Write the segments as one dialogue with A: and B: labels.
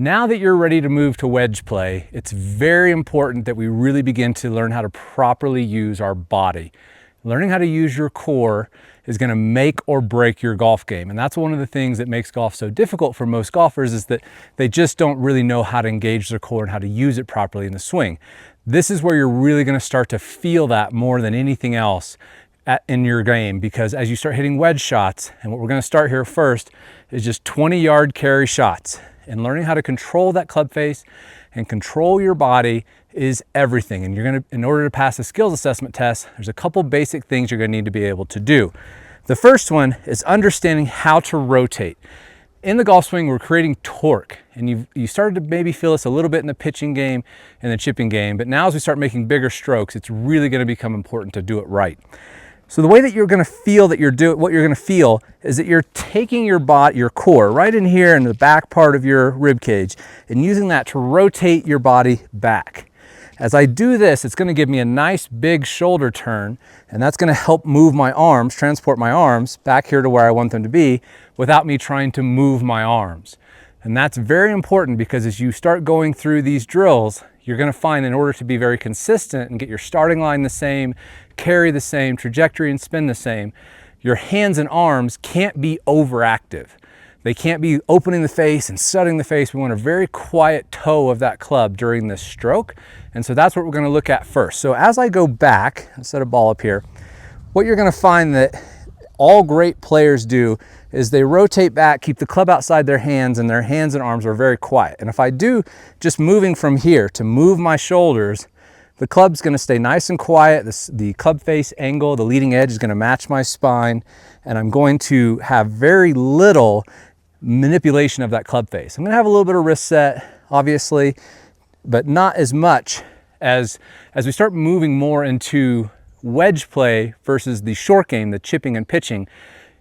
A: Now that you're ready to move to wedge play, it's very important that we really begin to learn how to properly use our body. Learning how to use your core is going to make or break your golf game. And that's one of the things that makes golf so difficult for most golfers, is that they just don't really know how to engage their core and how to use it properly in the swing. This is where you're really going to start to feel that more than anything else in your game, because as you start hitting wedge shots, and what we're going to start here first is just 20-yard carry shots. And learning how to control that club face and control your body is everything. And you're going to, in order to pass the skills assessment test, there's a couple basic things you're going to need to be able to do. The first one is understanding how to rotate. In the golf swing, we're creating torque, and you started to maybe feel this a little bit in the pitching game and the chipping game, but now as we start making bigger strokes, it's really going to become important to do it right. So the way that you're going to feel that what you're going to feel is that you're taking your core right in here in the back part of your rib cage and using that to rotate your body back. As I do this, it's going to give me a nice big shoulder turn, and that's going to help move my arms, transport my arms back here to where I want them to be without me trying to move my arms. And that's very important, because as you start going through these drills, you're going to find, in order to be very consistent and get your starting line the same, carry the same, trajectory and spin the same, your hands and arms can't be overactive. They can't be opening the face and setting the face. We want a very quiet toe of that club during this stroke. And so that's what we're going to look at first. So as I go back, I'll set a ball up here, what you're going to find that all great players do is they rotate back, keep the club outside their hands, and their hands and arms are very quiet. And if I do just moving from here to move my shoulders, the club's going to stay nice and quiet. The club face angle, the leading edge, is going to match my spine, and I'm going to have very little manipulation of that club face. I'm going to have a little bit of wrist set, obviously, but not as much as we start moving more into wedge play versus the short game, the chipping and pitching.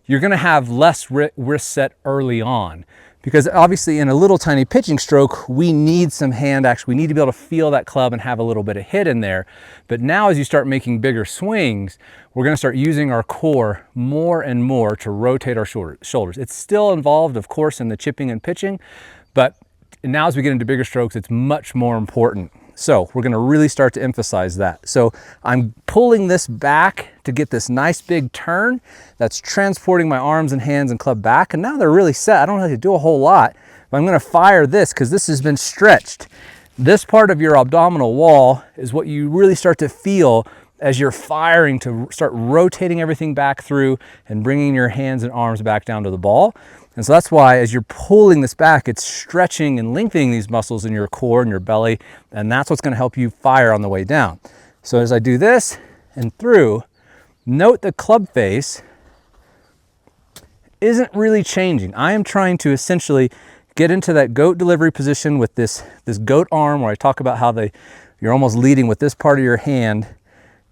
A: You're going to have less wrist set early on, because obviously in a little tiny pitching stroke, we need some hand action. We need to be able to feel that club and have a little bit of hit in there. But now as you start making bigger swings, we're going to start using our core more and more to rotate our shoulders. It's still involved, of course, in the chipping and pitching, but now as we get into bigger strokes, it's much more important. So we're going to really start to emphasize that. So I'm pulling this back to get this nice big turn that's transporting my arms and hands and club back. And now they're really set. I don't have to do a whole lot, but I'm going to fire this because this has been stretched. This part of your abdominal wall is what you really start to feel as you're firing, to start rotating everything back through and bringing your hands and arms back down to the ball. And so that's why as you're pulling this back, it's stretching and lengthening these muscles in your core and your belly, and that's what's going to help you fire on the way down. So as I do this and through, note the club face isn't really changing. I am trying to essentially get into that goat delivery position with this goat arm, where I talk about how you're almost leading with this part of your hand.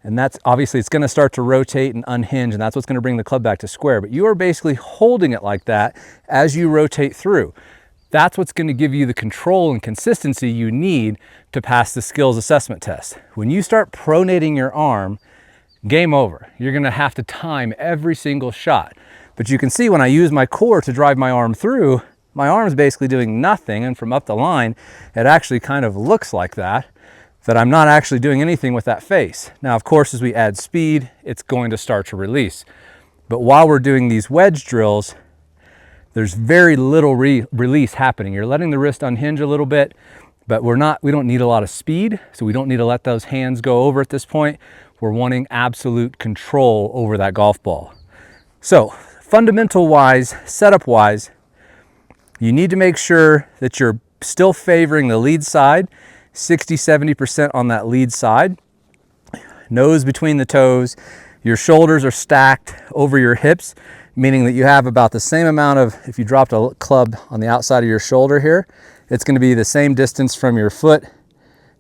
A: And that's obviously, it's going to start to rotate and unhinge, and that's what's going to bring the club back to square. But you are basically holding it like that as you rotate through. That's what's going to give you the control and consistency you need to pass the skills assessment test. When you start pronating your arm, game over. You're going to have to time every single shot. But you can see when I use my core to drive my arm through, my arm's basically doing nothing. And from up the line, it actually kind of looks like that I'm not actually doing anything with that face. Now, of course, as we add speed, it's going to start to release. But while we're doing these wedge drills, there's very little release happening. You're letting the wrist unhinge a little bit, but we don't need a lot of speed, so we don't need to let those hands go over at this point. We're wanting absolute control over that golf ball. So, fundamental-wise, setup-wise, you need to make sure that you're still favoring the lead side, 60-70% on that lead side. Nose between the toes. Your shoulders are stacked over your hips, meaning that you have about the same amount of, if you dropped a club on the outside of your shoulder here, it's going to be the same distance from your foot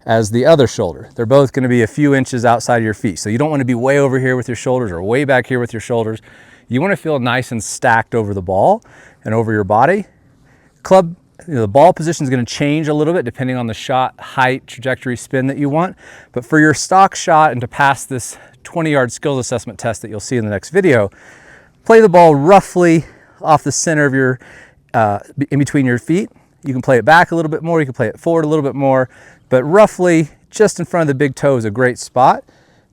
A: as the other shoulder. They're both going to be a few inches outside of your feet. So you don't want to be way over here with your shoulders or way back here with your shoulders. You want to feel nice and stacked over the ball and over your body. The ball position is going to change a little bit depending on the shot, height, trajectory, spin that you want. But for your stock shot and to pass this 20-yard skills assessment test that you'll see in the next video, play the ball roughly off the center of your, in between your feet. You can play it back a little bit more, you can play it forward a little bit more, but roughly just in front of the big toe is a great spot.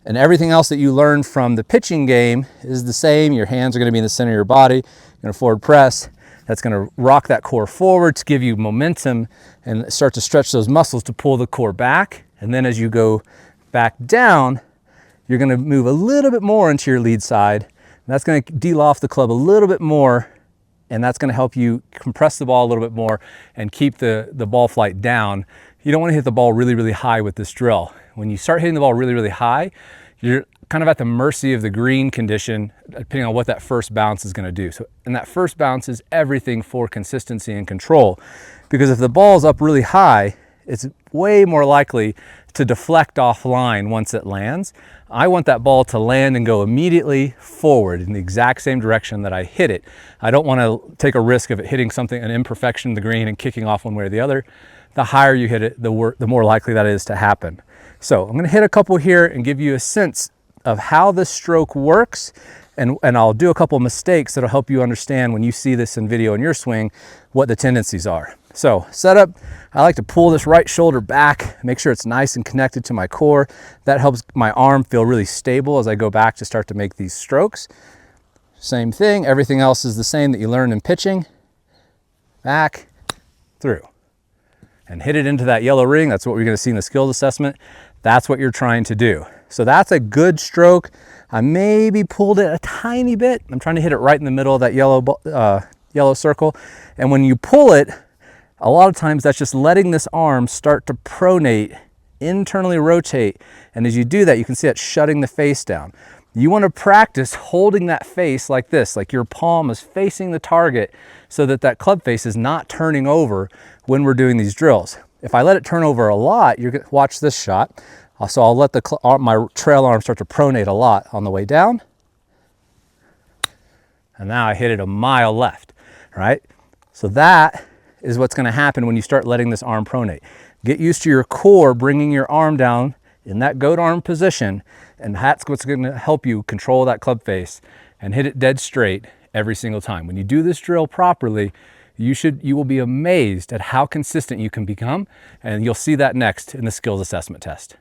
A: And everything else that you learn from the pitching game is the same. Your hands are going to be in the center of your body. You're going to forward press. That's going to rock that core forward to give you momentum and start to stretch those muscles to pull the core back. And then as you go back down, you're going to move a little bit more into your lead side. And that's going to deal off the club a little bit more, and that's going to help you compress the ball a little bit more and keep the ball flight down. You don't want to hit the ball really, really high with this drill. When you start hitting the ball really, really high, you're kind of at the mercy of the green condition, depending on what that first bounce is going to do. So, and that first bounce is everything for consistency and control, because if the ball's up really high, it's way more likely to deflect offline once it lands. I want that ball to land and go immediately forward in the exact same direction that I hit it. I don't want to take a risk of it hitting something, an imperfection in the green, and kicking off one way or the other. The higher you hit it, the more likely that is to happen. So I'm going to hit a couple here and give you a sense of how this stroke works, and I'll do a couple of mistakes that'll help you understand when you see this in video in your swing what the tendencies are. So setup, I like to pull this right shoulder back, make sure it's nice and connected to my core. That helps my arm feel really stable as I go back to start to make these strokes. Same thing, everything else is the same that you learned in pitching. Back, through. And hit it into that yellow ring. That's what we're going to see in the skills assessment. That's what you're trying to do. So that's a good stroke. I maybe pulled it a tiny bit. I'm trying to hit it right in the middle of that yellow circle. And when you pull it, a lot of times that's just letting this arm start to pronate, internally rotate. And as you do that, you can see it shutting the face down. You want to practice holding that face like this, like your palm is facing the target, so that that club face is not turning over when we're doing these drills. If I let it turn over a lot, you're going to watch this shot. So I'll let my trail arm start to pronate a lot on the way down. And now I hit it a mile left, right? So that is what's going to happen when you start letting this arm pronate. Get used to your core bringing your arm down in that goat arm position, and that's what's going to help you control that club face and hit it dead straight every single time. When you do this drill properly, you will be amazed at how consistent you can become, and you'll see that next in the skills assessment test.